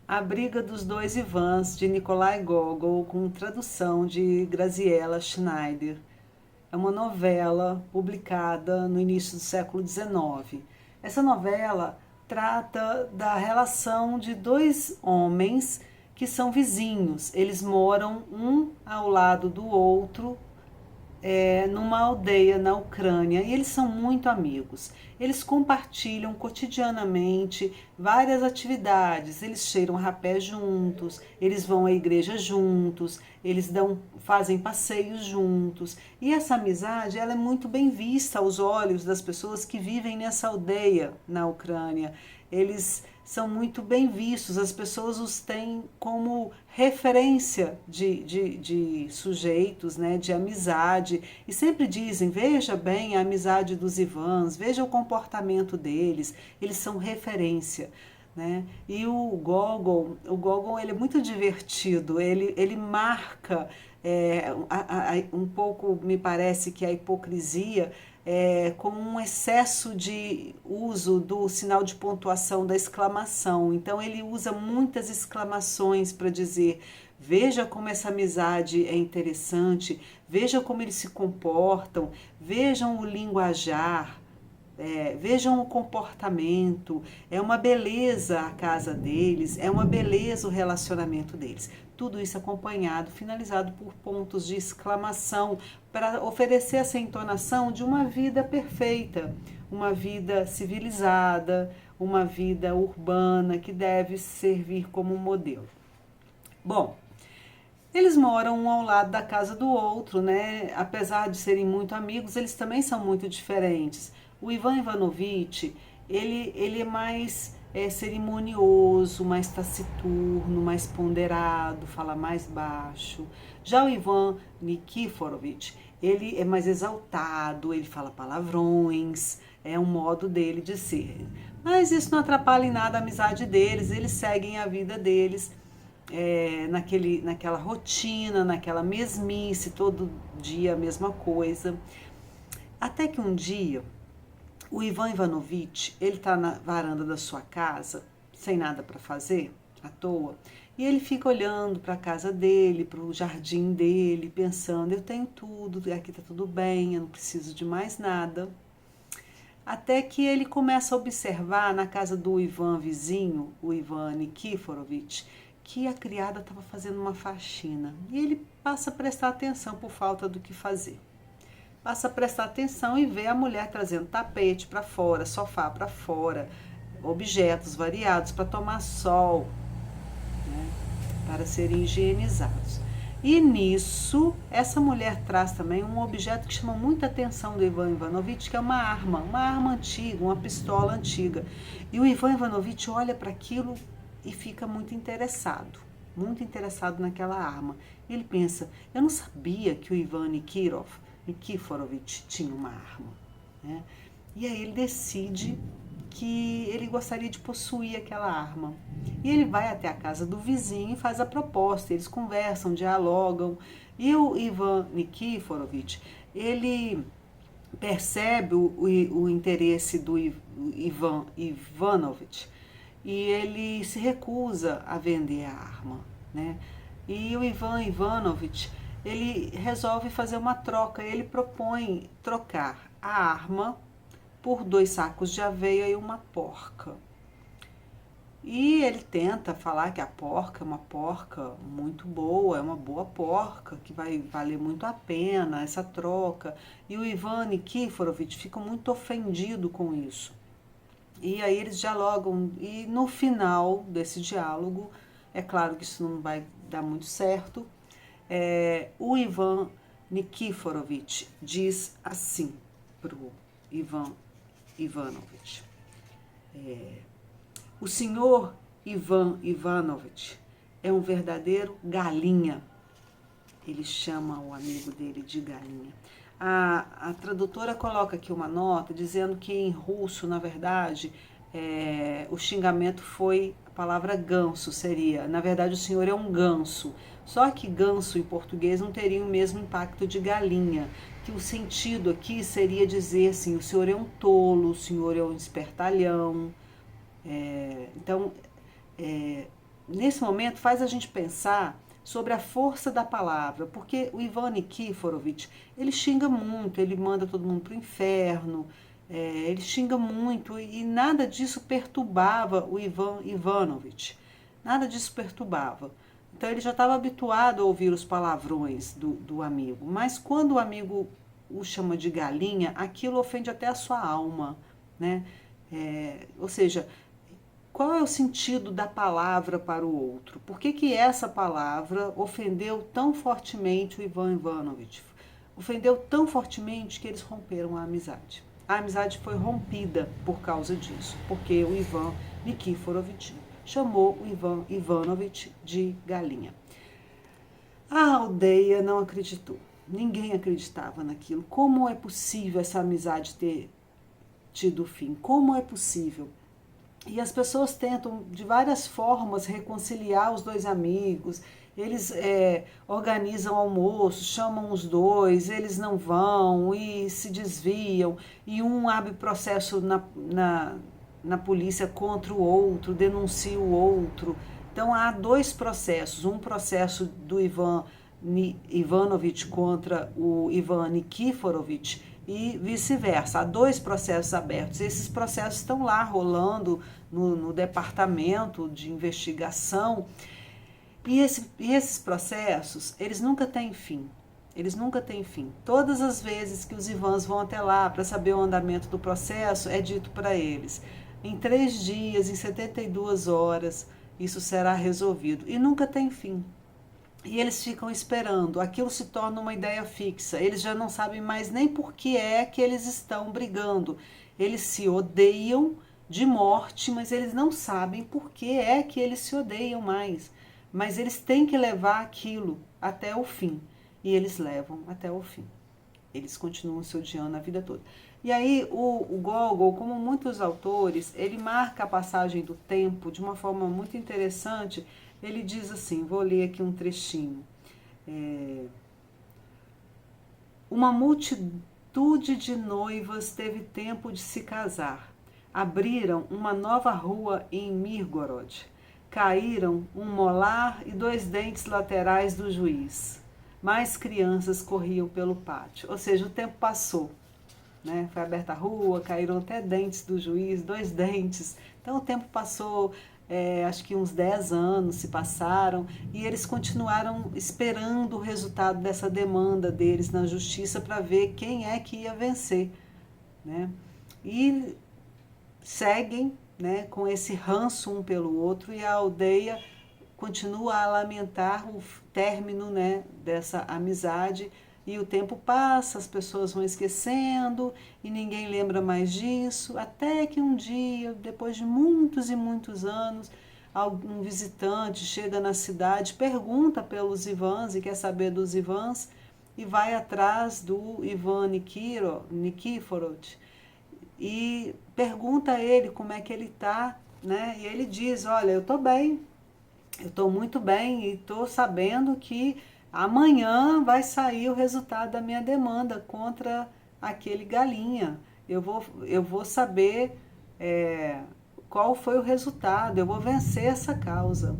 A Briga dos Dois Ivans, de Nikolai Gogol, com tradução de Graziella Schneider. É uma novela publicada no início do século XIX. Essa novela trata da relação de dois homens que são vizinhos. Eles moram um ao lado do outro, numa aldeia na Ucrânia, e eles são muito amigos. Eles compartilham cotidianamente várias atividades. Eles cheiram rapé juntos, eles vão à igreja juntos, eles fazem passeios juntos. E essa amizade, ela é muito bem vista aos olhos das pessoas que vivem nessa aldeia na Ucrânia. Eles são muito bem vistos, as pessoas os têm como referência de sujeitos, né, de amizade, e sempre dizem, veja bem a amizade dos Ivans, veja o comportamento deles, eles são referência. Né? E o Gogol ele é muito divertido, ele marca um pouco, me parece que a hipocrisia com um excesso de uso do sinal de pontuação da exclamação. Então ele usa muitas exclamações para dizer, veja como essa amizade é interessante, veja como eles se comportam, vejam o linguajar, vejam o comportamento, é uma beleza a casa deles, é uma beleza o relacionamento deles. Tudo isso acompanhado, finalizado por pontos de exclamação, para oferecer essa entonação de uma vida perfeita, uma vida civilizada, uma vida urbana que deve servir como modelo. Bom, eles moram um ao lado da casa do outro, né? Apesar de serem muito amigos, eles também são muito diferentes. O Ivan Ivanovich, ele é mais cerimonioso, mais taciturno, mais ponderado, fala mais baixo. Já o Ivan Nikiforovich, ele é mais exaltado, ele fala palavrões, é um modo dele de ser. Mas isso não atrapalha em nada a amizade deles, eles seguem a vida deles naquela rotina, naquela mesmice, todo dia a mesma coisa. Até que um dia, o Ivan Ivanovich, ele está na varanda da sua casa, sem nada para fazer, à toa, e ele fica olhando para a casa dele, para o jardim dele, pensando, eu tenho tudo, aqui está tudo bem, eu não preciso de mais nada. Até que ele começa a observar na casa do Ivan vizinho, o Ivan Nikiforovich, que a criada estava fazendo uma faxina. E ele passa a prestar atenção por falta do que fazer. Passa a prestar atenção e vê a mulher trazendo tapete para fora, sofá para fora, objetos variados para tomar sol, né, para serem higienizados. E nisso, essa mulher traz também um objeto que chama muita atenção do Ivan Ivanovich, que é uma arma antiga, uma pistola antiga. E o Ivan Ivanovich olha para aquilo e fica muito interessado naquela arma. Ele pensa, eu não sabia que o Ivan Nikiforovich tinha uma arma. Né? E aí ele decide que ele gostaria de possuir aquela arma. E ele vai até a casa do vizinho e faz a proposta. Eles conversam, dialogam. E o Ivan Nikiforovich, ele percebe o interesse do Ivan Ivanovich e ele se recusa a vender a arma. Né? E o Ivan Ivanovich, ele resolve fazer uma troca. Ele propõe trocar a arma por 2 sacos de aveia e uma porca. E ele tenta falar que a porca é uma porca muito boa, é uma boa porca, que vai valer muito a pena essa troca. E o Ivan Nikiforovich fica muito ofendido com isso. E aí eles dialogam, e no final desse diálogo, é claro que isso não vai dar muito certo, o Ivan Nikiforovich diz assim para o Ivan Ivanovich, o senhor Ivan Ivanovich é um verdadeiro galinha. Ele chama o amigo dele de galinha. A tradutora coloca aqui uma nota dizendo que em russo, na verdade, o xingamento foi a palavra ganso, seria. Na verdade, o senhor é um ganso. Só que ganso em português não teria o mesmo impacto de galinha. Que o sentido aqui seria dizer assim, o senhor é um tolo, o senhor é um espertalhão. Então, nesse momento faz a gente pensar sobre a força da palavra, porque o Ivan Nikiforovich, ele xinga muito, ele manda todo mundo para o inferno, ele xinga muito e nada disso perturbava o Ivan Ivanovich, nada disso perturbava. Então ele já estava habituado a ouvir os palavrões do amigo, mas quando o amigo o chama de galinha, aquilo ofende até a sua alma, né? Ou seja, qual é o sentido da palavra para o outro? Por que essa palavra ofendeu tão fortemente o Ivan Ivanovich? Ofendeu tão fortemente que eles romperam a amizade. A amizade foi rompida por causa disso, porque o Ivan Nikiforovich chamou o Ivan Ivanovich de galinha. A aldeia não acreditou. Ninguém acreditava naquilo. Como é possível essa amizade ter tido fim? Como é possível? E as pessoas tentam de várias formas reconciliar os dois amigos. Eles organizam almoço, chamam os dois, eles não vão e se desviam. E um abre processo na polícia contra o outro, denuncia o outro. Então há dois processos. Um processo do Ivan Ivanovich contra o Ivan Nikiforovich e vice-versa. Há dois processos abertos. Esses processos estão lá rolando no departamento de investigação. E esses processos, eles nunca têm fim. Eles nunca têm fim. Todas as vezes que os Ivans vão até lá para saber o andamento do processo, é dito para eles, em 3 dias, em 72 horas, isso será resolvido. E nunca tem fim. E eles ficam esperando, aquilo se torna uma ideia fixa, eles já não sabem mais nem por que é que eles estão brigando. Eles se odeiam de morte, mas eles não sabem por que é que eles se odeiam mais. Mas eles têm que levar aquilo até o fim, e eles levam até o fim. Eles continuam se odiando a vida toda. E aí o Gogol, como muitos autores, ele marca a passagem do tempo de uma forma muito interessante. Ele diz assim, vou ler aqui um trechinho. Uma multitude de noivas teve tempo de se casar. Abriram uma nova rua em Mirgorod. Caíram um molar e 2 dentes laterais do juiz. Mais crianças corriam pelo pátio. Ou seja, o tempo passou. Né? Foi aberta a rua, caíram até dentes do juiz, 2 dentes. Então o tempo passou, acho que uns 10 anos se passaram e eles continuaram esperando o resultado dessa demanda deles na justiça para ver quem é que ia vencer. Né? E seguem, né, com esse ranço um pelo outro e a aldeia continua a lamentar o término, né, dessa amizade. E o tempo passa, as pessoas vão esquecendo e ninguém lembra mais disso, até que um dia, depois de muitos e muitos anos, algum visitante chega na cidade, pergunta pelos Ivans e quer saber dos Ivans e vai atrás do Ivan Nikiforovich e pergunta a ele como é que ele está, né? E ele diz, olha, eu estou bem, eu estou muito bem e estou sabendo que amanhã vai sair o resultado da minha demanda contra aquele galinha. Eu vou saber qual foi o resultado, eu vou vencer essa causa.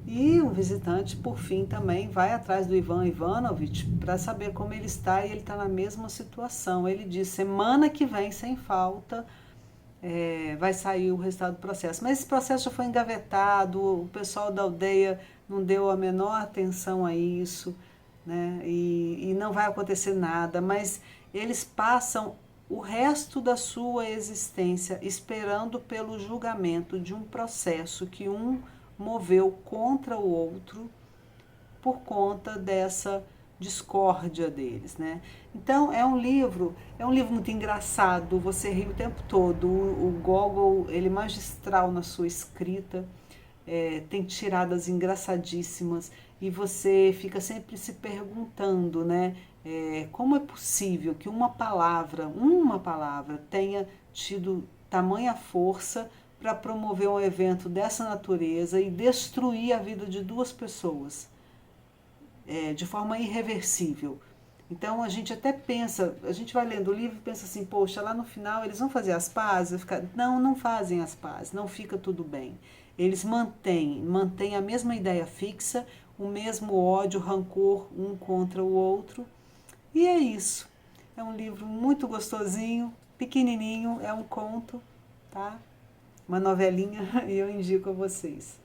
E o visitante, por fim, também vai atrás do Ivan Ivanovich para saber como ele está e ele está na mesma situação. Ele diz, semana que vem, sem falta, vai sair o resultado do processo. Mas esse processo já foi engavetado, o pessoal da aldeia não deu a menor atenção a isso, né? E não vai acontecer nada, mas eles passam o resto da sua existência esperando pelo julgamento de um processo que um moveu contra o outro por conta dessa discórdia deles, né? Então é um livro muito engraçado, você ri o tempo todo. O Gogol, ele é magistral na sua escrita, tem tiradas engraçadíssimas e você fica sempre se perguntando, né? Como é possível que uma palavra tenha tido tamanha força para promover um evento dessa natureza e destruir a vida de 2 pessoas de forma irreversível. Então a gente até pensa, a gente vai lendo o livro e pensa assim, poxa, lá no final eles vão fazer as pazes? Não fazem as pazes, não fica tudo bem. Eles mantêm a mesma ideia fixa, o mesmo ódio, rancor um contra o outro. E é isso. É um livro muito gostosinho, pequenininho, é um conto, tá? Uma novelinha, e eu indico a vocês.